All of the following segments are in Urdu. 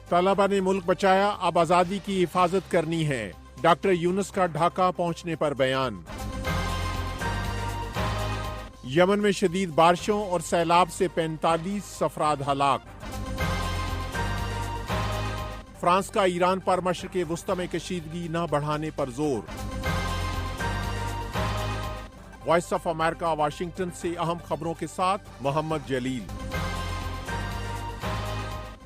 طلبا نے ملک بچایا، اب آزادی کی حفاظت کرنی ہے، ڈاکٹر یونس کا ڈھاکہ پہنچنے پر بیان۔ یمن میں شدید بارشوں اور سیلاب سے 45 افراد ہلاک۔ فرانس کا ایران پر مشرق وسطی میں کشیدگی نہ بڑھانے پر زور۔ وائس آف امریکہ واشنگٹن سے اہم خبروں کے ساتھ محمد جلیل۔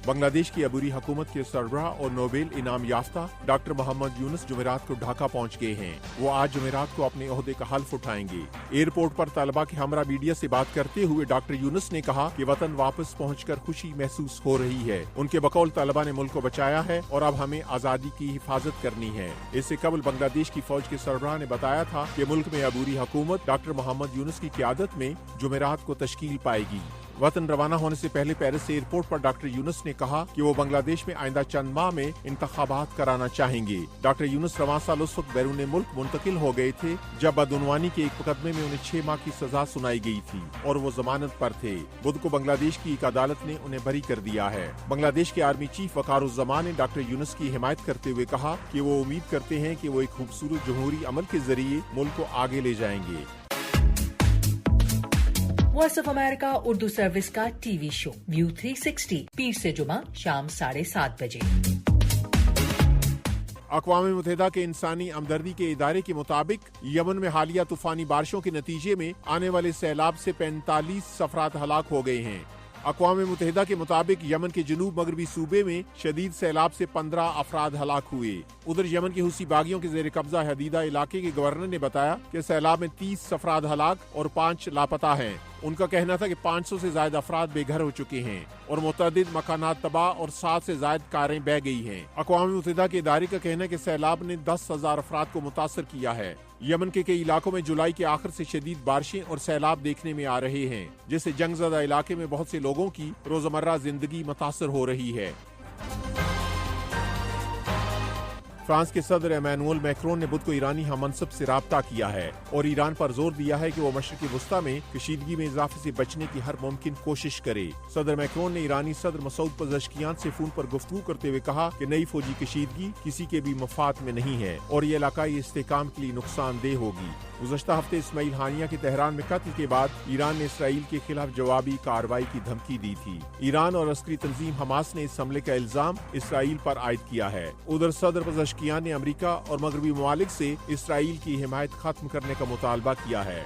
بنگلہ دیش کی عبوری حکومت کے سربراہ اور نوبیل انعام یافتہ ڈاکٹر محمد یونس جمعرات کو ڈھاکہ پہنچ گئے ہیں۔ وہ آج جمعرات کو اپنے عہدے کا حلف اٹھائیں گے۔ ایئرپورٹ پر طلبہ کے ہمراہ میڈیا سے بات کرتے ہوئے ڈاکٹر یونس نے کہا کہ وطن واپس پہنچ کر خوشی محسوس ہو رہی ہے۔ ان کے بقول طلبہ نے ملک کو بچایا ہے اور اب ہمیں آزادی کی حفاظت کرنی ہے۔ اس سے قبل بنگلہ دیش کی فوج کے سربراہ نے بتایا تھا کہ ملک میں عبوری حکومت ڈاکٹر محمد یونس کی قیادت میں جمعرات کو تشکیل پائے گی۔ وطن روانہ ہونے سے پہلے پیرس ایئرپورٹ پر ڈاکٹر یونس نے کہا کہ وہ بنگلہ دیش میں آئندہ چند ماہ میں انتخابات کرانا چاہیں گے۔ ڈاکٹر یونس رواں سال اس وقت بیرون ملک منتقل ہو گئے تھے جب بدعنوانی کے ایک مقدمے میں انہیں 6 ماہ کی سزا سنائی گئی تھی اور وہ ضمانت پر تھے۔ بدھ کو بنگلہ دیش کی ایک عدالت نے انہیں بری کر دیا ہے۔ بنگلہ دیش کے آرمی چیف وقار الزمان نے ڈاکٹر یونس کی حمایت کرتے ہوئے کہا کہ وہ امید کرتے ہیں کہ وہ ایک خوبصورت جمہوری عمل کے ذریعے ملک کو آگے لے جائیں گے۔ Voice of America Urdu service کا ٹی وی شو ویو 360 پیر سے جمعہ شام 7:30 بجے۔ اقوام متحدہ کے انسانی ہمدردی کے ادارے کے مطابق یمن میں حالیہ طوفانی بارشوں کے نتیجے میں آنے والے سیلاب سے 45 افراد ہلاک ہو گئے ہیں۔ اقوام متحدہ کے مطابق یمن کے جنوب مغربی صوبے میں شدید سیلاب سے 15 افراد ہلاک ہوئے۔ ادھر یمن کے حوثی باغیوں کے زیر قبضہ حدیدہ علاقے کے گورنر نے بتایا کہ سیلاب میں 30 افراد ہلاک اور 5 لاپتہ ہیں۔ ان کا کہنا تھا کہ 500 سے زائد افراد بے گھر ہو چکے ہیں اور متعدد مکانات تباہ اور 7 سے زائد کاریں بہہ گئی ہیں۔ اقوام متحدہ کے ادارے کا کہنا ہے کہ سیلاب نے 10,000 افراد کو متاثر کیا ہے۔ یمن کے کئی علاقوں میں جولائی کے آخر سے شدید بارشیں اور سیلاب دیکھنے میں آ رہے ہیں، جس سے جنگ زدہ علاقے میں بہت سے لوگوں کی روزمرہ زندگی متاثر ہو رہی ہے۔ فرانس کے صدر ایمانوئل میکرون نے بدھ کو ایرانی ہم منصب سے رابطہ کیا ہے اور ایران پر زور دیا ہے کہ وہ مشرق وسطی میں کشیدگی میں اضافے سے بچنے کی ہر ممکن کوشش کرے۔ صدر میکرون نے ایرانی صدر مسعود پزشکیان سے فون پر گفتگو کرتے ہوئے کہا کہ نئی فوجی کشیدگی کسی کے بھی مفاد میں نہیں ہے اور یہ علاقائی استحکام کے لیے نقصان دہ ہوگی۔ گزشتہ ہفتے اسماعیل ہانیہ کے تہران میں قتل کے بعد ایران نے اسرائیل کے خلاف جوابی کارروائی کی دھمکی دی تھی۔ ایران اور عسکری تنظیم حماس نے اس حملے کا الزام اسرائیل پر عائد کیا ہے۔ ادھر صدر پزشکیان نے امریکہ اور مغربی ممالک سے اسرائیل کی حمایت ختم کرنے کا مطالبہ کیا ہے۔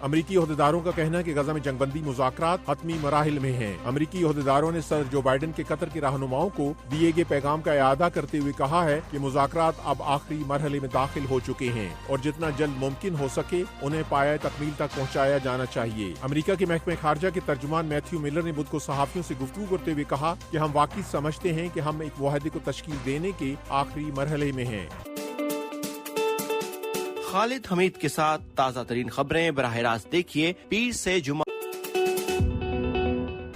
امریکی عہدیداروں کا کہنا ہے کہ غزہ میں جنگ بندی مذاکرات حتمی مراحل میں ہیں۔ امریکی عہدیداروں نے صدر جو بائیڈن کے قطر کے رہنماؤں کو دیے گئے پیغام کا اعادہ کرتے ہوئے کہا ہے کہ مذاکرات اب آخری مرحلے میں داخل ہو چکے ہیں اور جتنا جلد ممکن ہو سکے انہیں پایہ تکمیل تک پہنچایا جانا چاہیے۔ امریکہ کے محکمہ خارجہ کے ترجمان میتھیو ملر نے بدھ کو صحافیوں سے گفتگو کرتے ہوئے کہا کہ ہم واقعی سمجھتے ہیں کہ ہم ایک معاہدے کو تشکیل دینے کے آخری مرحلے میں ہیں۔ خالد حمید کے ساتھ تازہ ترین خبریں براہ راست دیکھیے پیر سے جمعہ۔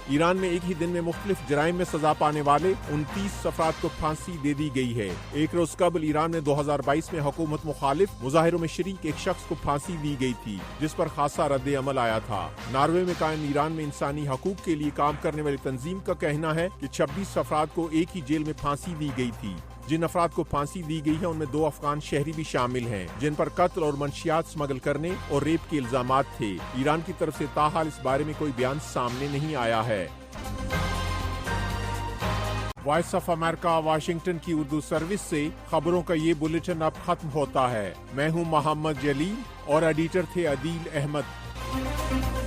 ایران میں ایک ہی دن میں مختلف جرائم میں سزا پانے والے 29 افراد کو پھانسی دے دی گئی ہے۔ ایک روز قبل ایران میں 2022 میں حکومت مخالف مظاہروں میں شریک ایک شخص کو پھانسی دی گئی تھی، جس پر خاصا رد عمل آیا تھا۔ ناروے میں قائم ایران میں انسانی حقوق کے لیے کام کرنے والی تنظیم کا کہنا ہے کہ 26 افراد کو ایک ہی جیل میں پھانسی دی گئی تھی۔ جن افراد کو پھانسی دی گئی ہے ان میں 2 افغان شہری بھی شامل ہیں، جن پر قتل اور منشیات اسمگل کرنے اور ریپ کے الزامات تھے۔ ایران کی طرف سے تاحال اس بارے میں کوئی بیان سامنے نہیں آیا ہے۔ وائس آف امریکہ واشنگٹن کی اردو سروس سے خبروں کا یہ بلیٹن اب ختم ہوتا ہے۔ میں ہوں محمد جلیل اور ایڈیٹر تھے عدیل احمد۔